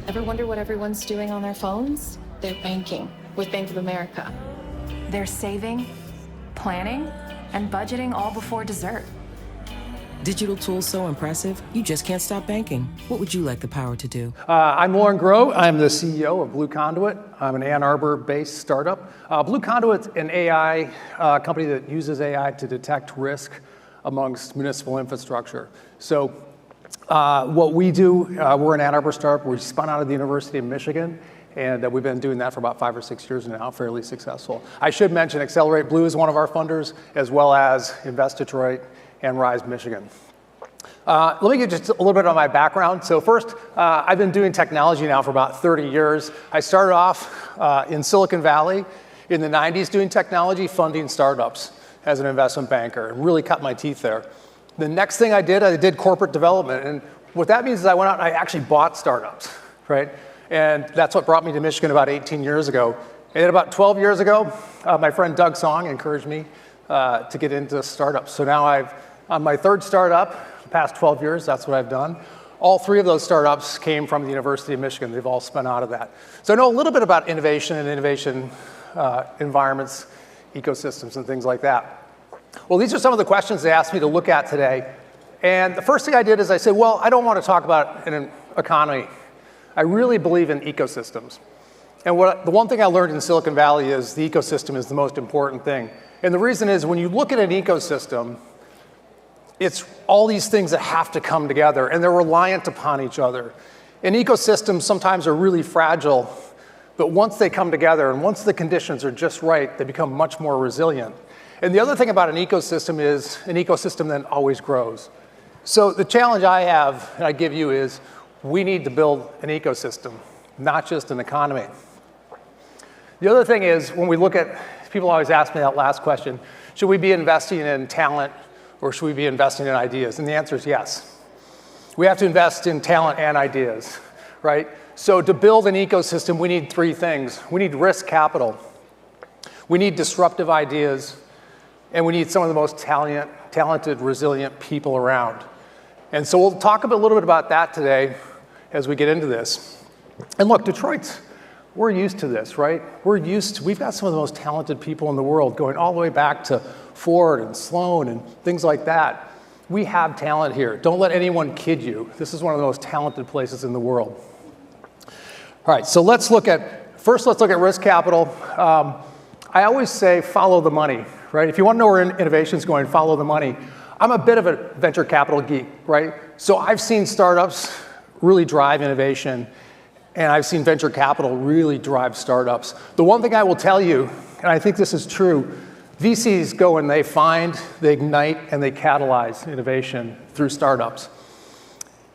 Ever wonder what everyone's doing on their phones? They're banking with Bank of America. They're saving, planning, and budgeting all before dessert. Digital tools so impressive, you just can't stop banking. What would you like the power to do? I'm Lorne Groe. I'm the CEO of BlueConduit. I'm an Ann Arbor-based startup. BlueConduit's an AI company that uses AI to detect risk amongst municipal infrastructure. So what we do, we're an Ann Arbor startup. We spun out of the University of Michigan, and we've been doing that for about 5 or 6 years now, fairly successful. I should mention Accelerate Blue is one of our funders, as well as Invest Detroit and Rise Michigan. Let me give just a little bit on my background. So first, I've been doing technology now for about 30 years. I started off in Silicon Valley in the 90s doing technology, funding startups as an investment banker, and really cut my teeth there. The next thing I did corporate development. And what that means is I went out and I actually bought startups, right? And that's what brought me to Michigan about 18 years ago. And about 12 years ago, my friend Doug Song encouraged me to get into startups. So now on my third startup, the past 12 years, that's what I've done. All 3 of those startups came from the University of Michigan. They've all spun out of that. So I know a little bit about innovation and innovation environments, ecosystems, and things like that. Well, these are some of the questions they asked me to look at today. And the first thing I did is I said, well, I don't want to talk about an economy. I really believe in ecosystems. And the one thing I learned in Silicon Valley is the ecosystem is the most important thing. And the reason is when you look at an ecosystem, it's all these things that have to come together, and they're reliant upon each other. And ecosystems sometimes are really fragile, but once they come together and once the conditions are just right, they become much more resilient. And the other thing about an ecosystem is an ecosystem then always grows. So the challenge I have, and I give you, is we need to build an ecosystem, not just an economy. The other thing is when we look at, people always ask me that last question, should we be investing in talent or should we be investing in ideas? And the answer is yes. We have to invest in talent and ideas, right? So to build an ecosystem, we need 3 things. We need risk capital. We need disruptive ideas. And we need some of the most talented, resilient people around. And so we'll talk a little bit about that today as we get into this. And look, we're used to this, right? We've got some of the most talented people in the world going all the way back to Ford and Sloan and things like that. We have talent here. Don't let anyone kid you. This is one of the most talented places in the world. All right, so let's look at risk capital. I always say follow the money, right? If you want to know where innovation is going, follow the money. I'm a bit of a venture capital geek, right? So I've seen startups really drive innovation, and I've seen venture capital really drive startups. The one thing I will tell you, and I think this is true, VCs go and they find, they ignite, and they catalyze innovation through startups.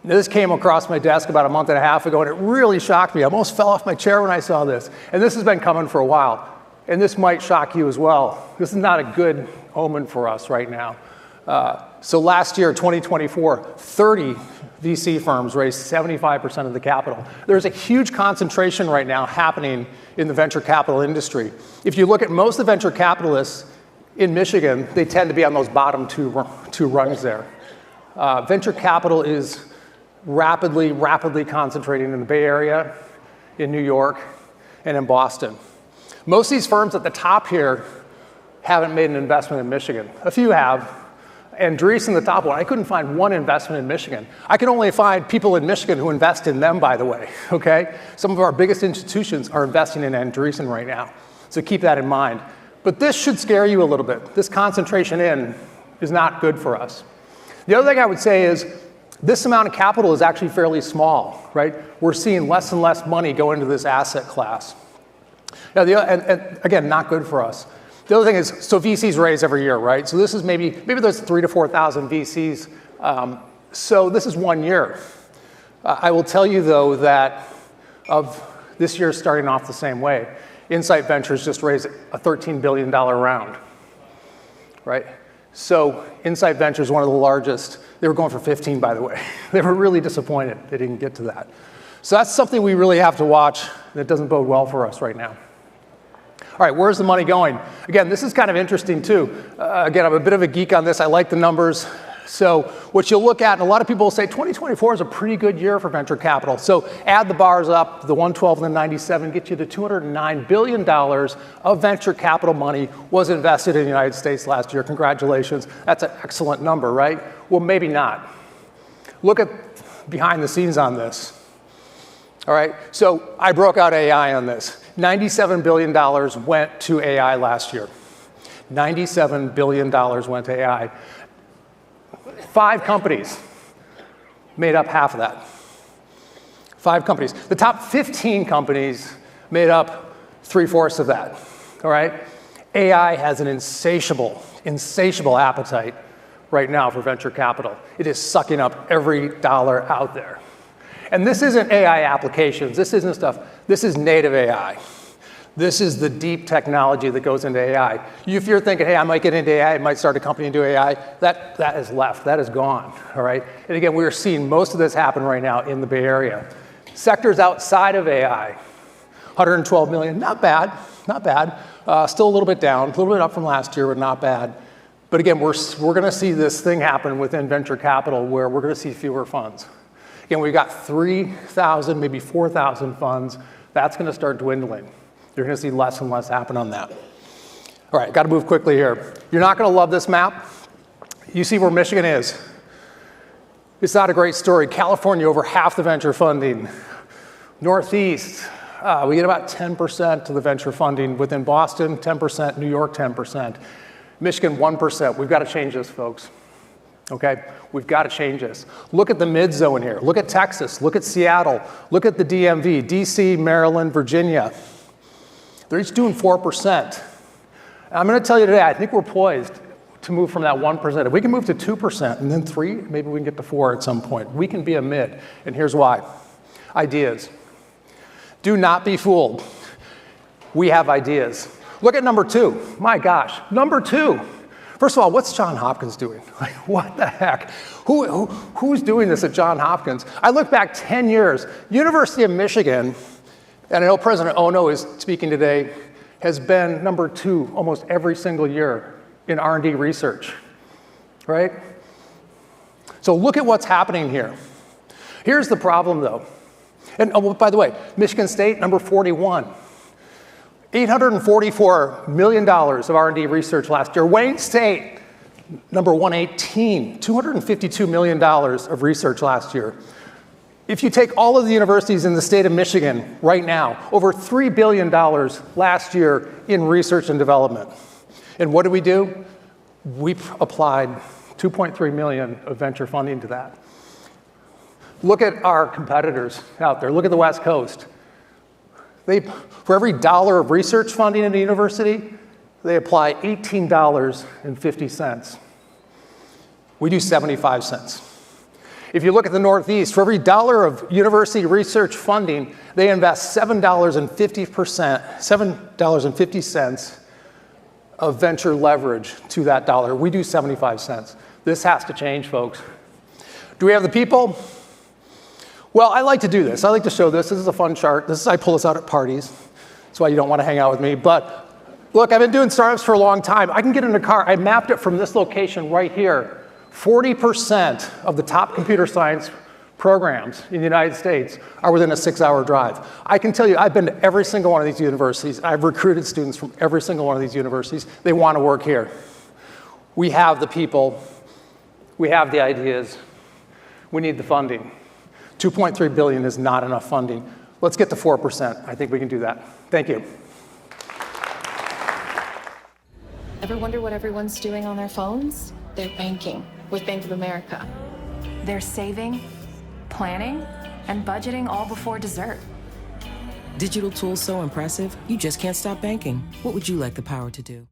Now, this came across my desk about a month and a half ago, and it really shocked me. I almost fell off my chair when I saw this. And this has been coming for a while. And this might shock you as well. This is not a good omen for us right now. So last year, 2024, 30 VC firms raised 75% of the capital. There's a huge concentration right now happening in the venture capital industry. If you look at most of the venture capitalists in Michigan, they tend to be on those bottom two rungs there. Venture capital is rapidly concentrating in the Bay Area, in New York, and in Boston. Most of these firms at the top here haven't made an investment in Michigan. A few have. And Dries in the top one, I couldn't find one investment in Michigan. I can only find people in Michigan who invest in them, by the way, okay? Some of our biggest institutions are investing in Andreessen right now. So keep that in mind. But this should scare you a little bit. This concentration in is not good for us. The other thing I would say is this amount of capital is actually fairly small, right? We're seeing less and less money go into this asset class. Now, and again, not good for us. The other thing is, so VCs raise every year, right? So this is maybe there's 3,000 to 4,000 VCs. So this is 1 year. I will tell you, though, that of this year starting off the same way. Insight Ventures just raised a $13 billion round, right? So Insight Ventures, one of the largest, they were going for 15, by the way. They were really disappointed they didn't get to that. So that's something we really have to watch that doesn't bode well for us right now. All right, where's the money going? Again, this is kind of interesting too. Again, I'm a bit of a geek on this. I like the numbers. So what you'll look at, and a lot of people will say 2024 is a pretty good year for venture capital. So add the bars up, the 112 and the 97 get you to $209 billion of venture capital money was invested in the United States last year. Congratulations. That's an excellent number, right? Well, maybe not. Look at behind the scenes on this. All right, so I broke out AI on this. $97 billion went to AI last year. $97 billion went to AI. 5 companies made up half of that. 5 companies. The top 15 companies made up 3/4 of that, all right? AI has an insatiable appetite right now for venture capital. It is sucking up every dollar out there. And this isn't AI applications. This isn't stuff. This is native AI. This is the deep technology that goes into AI. If you're thinking, hey, I might get into AI, I might start a company and do AI, that is left. That is gone, all right? And again, we're seeing most of this happen right now in the Bay Area. Sectors outside of AI, 112 million, not bad, not bad. Still a little bit down, a little bit up from last year, but not bad. But again, we're going to see this thing happen within venture capital where we're going to see fewer funds. Again, we've got 3,000, maybe 4,000 funds. That's going to start dwindling. You're going to see less and less happen on that. All right, got to move quickly here. You're not going to love this map. You see where Michigan is. It's not a great story. California, over half the venture funding. Northeast, we get about 10% of the venture funding. Within Boston, 10%. New York, 10%. Michigan, 1%. We've got to change this, folks. Okay, we've got to change this. Look at the mid-zone here. Look at Texas. Look at Seattle. Look at the DMV, DC, Maryland, Virginia. They're each doing 4%. I'm going to tell you today, I think we're poised to move from that 1%. If we can move to 2% and then 3%, maybe we can get to 4% at some point. We can be a mid, and here's why. Ideas. Do not be fooled. We have ideas. Look at number 2. My gosh, number 2. First of all, what's Johns Hopkins doing? Like, what the heck? Who's doing this at Johns Hopkins? I look back 10 years. University of Michigan, and I know President Ono is speaking today, has been number 2 almost every single year in R&D research, right? So look at what's happening here. Here's the problem, though. And oh, by the way, Michigan State, number 41. $844 million of R&D research last year. Wayne State, number 118, $252 million of research last year. If you take all of the universities in the state of Michigan right now, over $3 billion last year in research and development. And what did we do? We applied $2.3 million of venture funding to that. Look at our competitors out there. Look at the West Coast. For every dollar of research funding in a university, they apply $18.50. We do 75 cents. If you look at the Northeast, for every dollar of university research funding, they invest $7.50 of venture leverage to that dollar. We do 75 cents. This has to change, folks. Do we have the people? Well, I like to do this. I like to show this. This is a fun chart. I pull this out at parties. That's why you don't want to hang out with me. But look, I've been doing startups for a long time. I can get in a car. I mapped it from this location right here. 40% of the top computer science programs in the United States are within a 6-hour drive. I can tell you, I've been to every single one of these universities. I've recruited students from every single one of these universities. They want to work here. We have the people. We have the ideas. We need the funding. $2.3 billion is not enough funding. Let's get to 4%. I think we can do that. Thank you. Ever wonder what everyone's doing on their phones? They're banking with Bank of America. They're saving, planning, and budgeting all before dessert. Digital tools so impressive, you just can't stop banking. What would you like the power to do?